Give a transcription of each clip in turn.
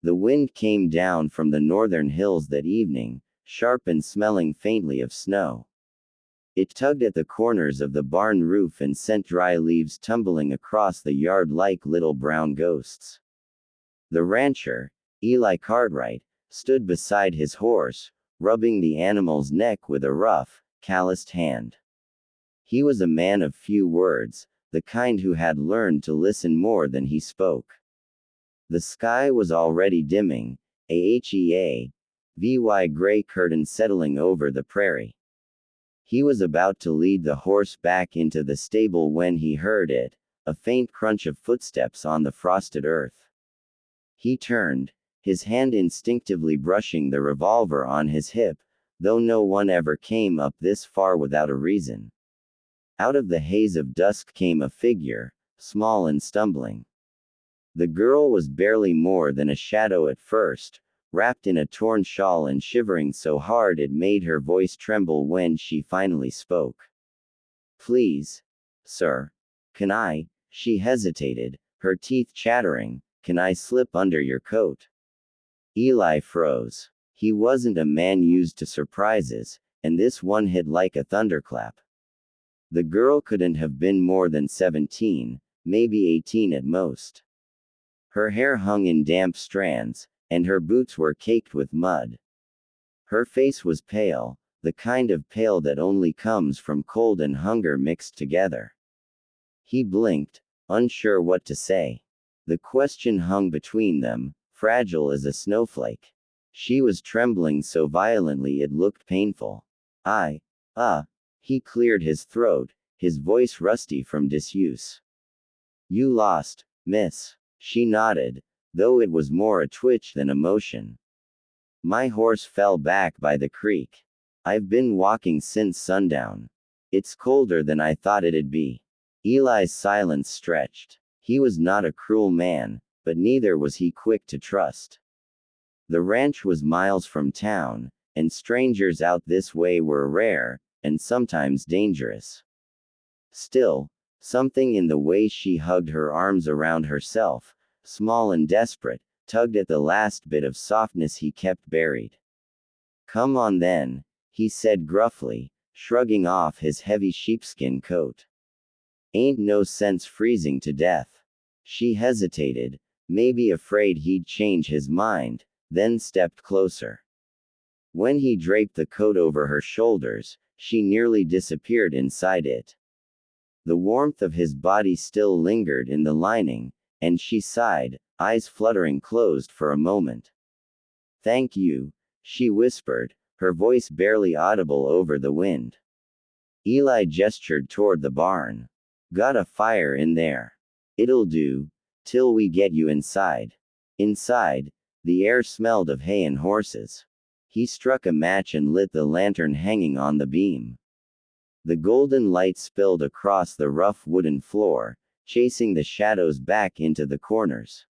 The wind came down from the northern hills that evening, sharp and smelling faintly of snow. It tugged at the corners of the barn roof and sent dry leaves tumbling across the yard like little brown ghosts. The rancher, Eli Cartwright, stood beside his horse, rubbing the animal's neck with a rough, calloused hand. He was a man of few words, the kind who had learned to listen more than he spoke. The sky was already dimming, a HEA-VY gray curtain settling over the prairie. He was about to lead the horse back into the stable when he heard it, a faint crunch of footsteps on the frosted earth. He turned, his hand instinctively brushing the revolver on his hip, though no one ever came up this far without a reason. Out of the haze of dusk came a figure, small and stumbling. The girl was barely more than a shadow at first, wrapped in a torn shawl and shivering so hard it made her voice tremble when she finally spoke. "Please, sir. Can I?" She hesitated, her teeth chattering. "Can I slip under your coat?" Eli froze. He wasn't a man used to surprises, and this one hit like a thunderclap. The girl couldn't have been more than 17, maybe 18 at most. Her hair hung in damp strands, and her boots were caked with mud. Her face was pale, the kind of pale that only comes from cold and hunger mixed together. He blinked, unsure what to say. The question hung between them, fragile as a snowflake. She was trembling so violently it looked painful. He cleared his throat, his voice rusty from disuse. "You lost, miss." She nodded, though it was more a twitch than emotion. "My horse fell back by the creek. I've been walking since sundown. It's colder than I thought it'd be." Eli's silence stretched. He was not a cruel man, but neither was he quick to trust. The ranch was miles from town, and strangers out this way were rare, and sometimes dangerous. Still, something in the way she hugged her arms around herself, small and desperate, tugged at the last bit of softness he kept buried. "Come on then," he said gruffly, shrugging off his heavy sheepskin coat. "Ain't no sense freezing to death." She hesitated, maybe afraid he'd change his mind, then stepped closer. When he draped the coat over her shoulders, she nearly disappeared inside it. The warmth of his body still lingered in the lining, and she sighed, eyes fluttering closed for a moment. "Thank you," she whispered, her voice barely audible over the wind. Eli gestured toward the barn. "Got a fire in there. It'll do, till we get you inside." Inside, the air smelled of hay and horses. He struck a match and lit the lantern hanging on the beam. The golden light spilled across the rough wooden floor, chasing the shadows back into the corners.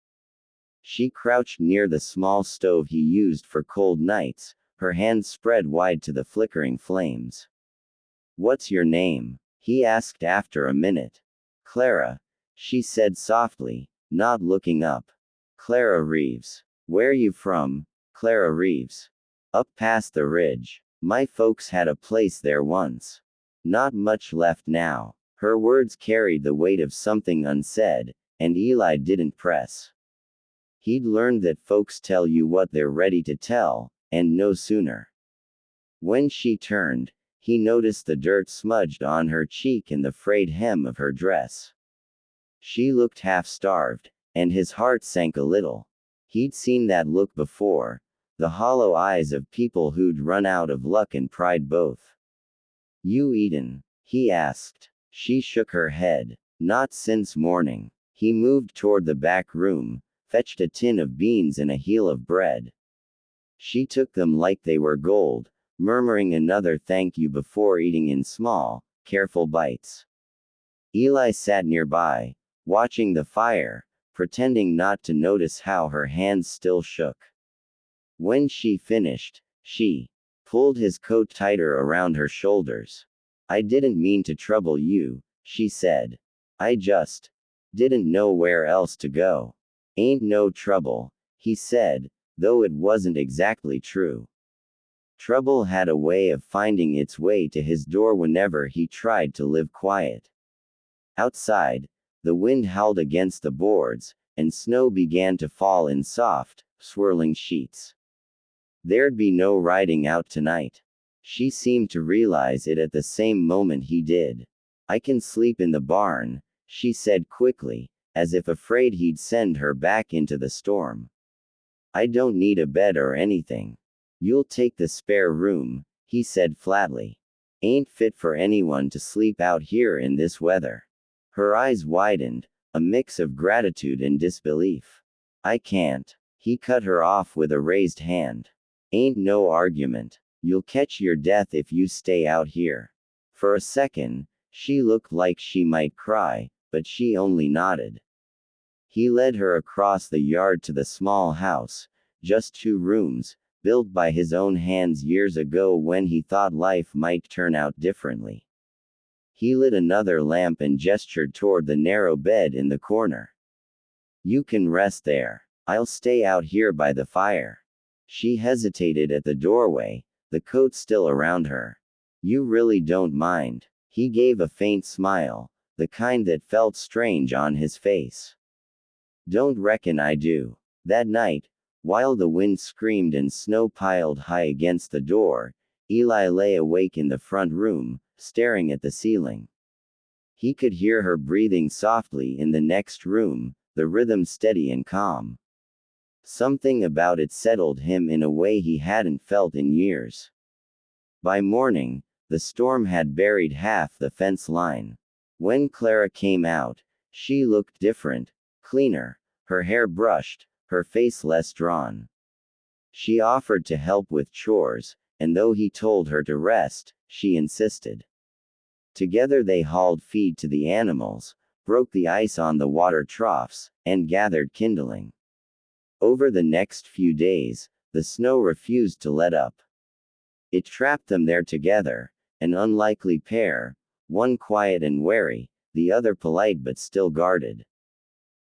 She crouched near the small stove he used for cold nights, her hands spread wide to the flickering flames. "What's your name?" he asked after a minute. "Clara," she said softly, not looking up. "Clara Reeves. Where you from?" "Clara Reeves. Up past the ridge. My folks had a place there once. Not much left now." Her words carried the weight of something unsaid, and Eli didn't press. He'd learned that folks tell you what they're ready to tell, and no sooner. When she turned, he noticed the dirt smudged on her cheek and the frayed hem of her dress. She looked half-starved, and his heart sank a little. He'd seen that look before, the hollow eyes of people who'd run out of luck and pride both. "You eaten?" he asked. She shook her head. "Not since morning." He moved toward the back room, fetched a tin of beans and a heel of bread. She took them like they were gold, murmuring another thank you before eating in small, careful bites. Eli sat nearby, watching the fire, pretending not to notice how her hands still shook. When she finished, she pulled his coat tighter around her shoulders. "I didn't mean to trouble you," she said. "I just didn't know where else to go." "Ain't no trouble," he said, though it wasn't exactly true. Trouble had a way of finding its way to his door whenever he tried to live quiet. Outside, the wind howled against the boards, and snow began to fall in soft, swirling sheets. There'd be no riding out tonight. She seemed to realize it at the same moment he did. I can sleep in the barn, she said quickly, as if afraid he'd send her back into the storm. I don't need a bed or anything. You'll take the spare room, he said flatly. Ain't fit for anyone to sleep out here in this weather. Her eyes widened, a mix of gratitude and disbelief. I can't. He cut her off with a raised hand. Ain't no argument. You'll catch your death if you stay out here. For a second, she looked like she might cry, but she only nodded. He led her across the yard to the small house, just 2 rooms, built by his own hands years ago when he thought life might turn out differently. He lit another lamp and gestured toward the narrow bed in the corner. You can rest there. I'll stay out here by the fire. She hesitated at the doorway, the coat still around her. You really don't mind? He gave a faint smile, the kind that felt strange on his face. Don't reckon I do. That night, while the wind screamed and snow piled high against the door, Eli lay awake in the front room, staring at the ceiling. He could hear her breathing softly in the next room, the rhythm steady and calm. Something about it settled him in a way he hadn't felt in years. By morning, the storm had buried half the fence line. When Clara came out, she looked different, cleaner, her hair brushed, her face less drawn. She offered to help with chores, and though he told her to rest, she insisted. Together they hauled feed to the animals, broke the ice on the water troughs, and gathered kindling. Over the next few days, the snow refused to let up. It trapped them there together, an unlikely pair, one quiet and wary, the other polite but still guarded.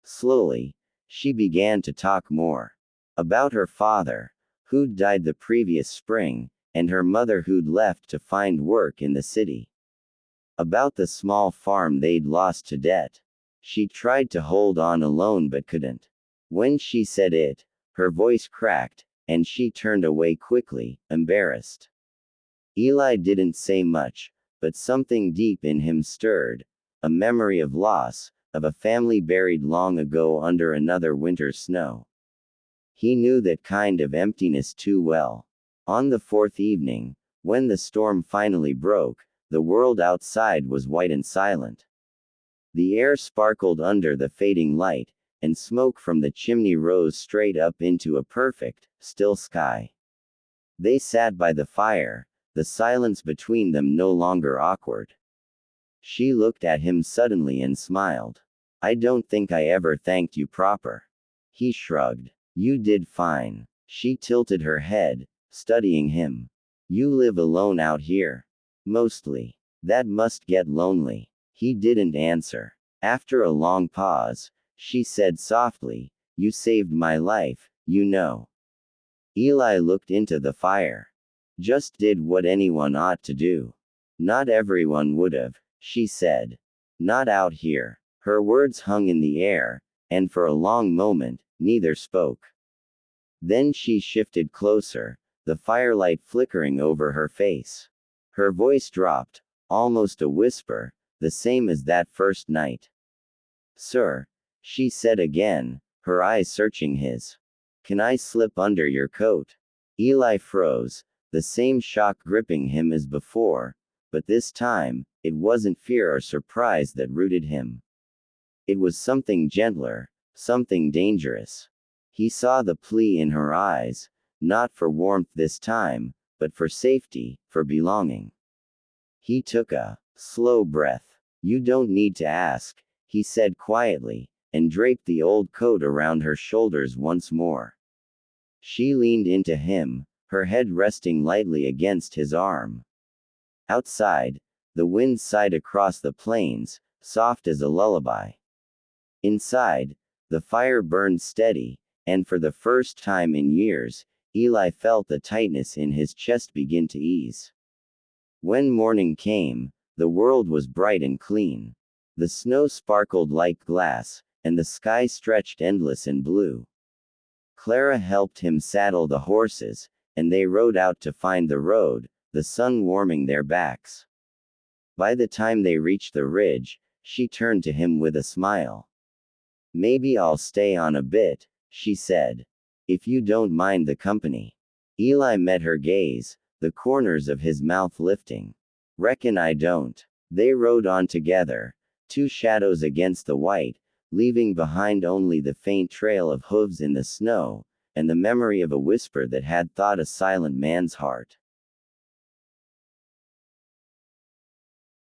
Slowly, she began to talk more. About her father, who'd died the previous spring, and her mother who'd left to find work in the city. About the small farm they'd lost to debt. She tried to hold on alone but couldn't. When she said it, her voice cracked, and she turned away quickly, embarrassed. Eli didn't say much, but something deep in him stirred, a memory of loss, of a family buried long ago under another winter's snow. He knew that kind of emptiness too well. On the 4th evening, when the storm finally broke, the world outside was white and silent. The air sparkled under the fading light, and smoke from the chimney rose straight up into a perfect, still sky. They sat by the fire, the silence between them no longer awkward. She looked at him suddenly and smiled. I don't think I ever thanked you proper. He shrugged. You did fine. She tilted her head, studying him. You live alone out here. Mostly. That must get lonely. He didn't answer. After a long pause, she said softly, You saved my life, you know. Eli looked into the fire. Just did what anyone ought to do. Not everyone would've, she said. Not out here. Her words hung in the air, and for a long moment, neither spoke. Then she shifted closer, the firelight flickering over her face. Her voice dropped, almost a whisper, the same as that first night. Sir, she said again, her eyes searching his. Can I slip under your coat? Eli froze, the same shock gripping him as before, but this time, it wasn't fear or surprise that rooted him. It was something gentler, something dangerous. He saw the plea in her eyes, not for warmth this time, but for safety, for belonging. He took a slow breath. You don't need to ask, he said quietly, and draped the old coat around her shoulders once more. She leaned into him, her head resting lightly against his arm. Outside, the wind sighed across the plains, soft as a lullaby. Inside, the fire burned steady, and for the first time in years, Eli felt the tightness in his chest begin to ease. When morning came, the world was bright and clean. The snow sparkled like glass, and the sky stretched endless and blue. Clara helped him saddle the horses, and they rode out to find the road, the sun warming their backs. By the time they reached the ridge, she turned to him with a smile. "Maybe I'll stay on a bit," she said. "If you don't mind the company." Eli met her gaze, the corners of his mouth lifting. "Reckon I don't." They rode on together, two shadows against the white, leaving behind only the faint trail of hooves in the snow, and the memory of a whisper that had thawed a silent man's heart.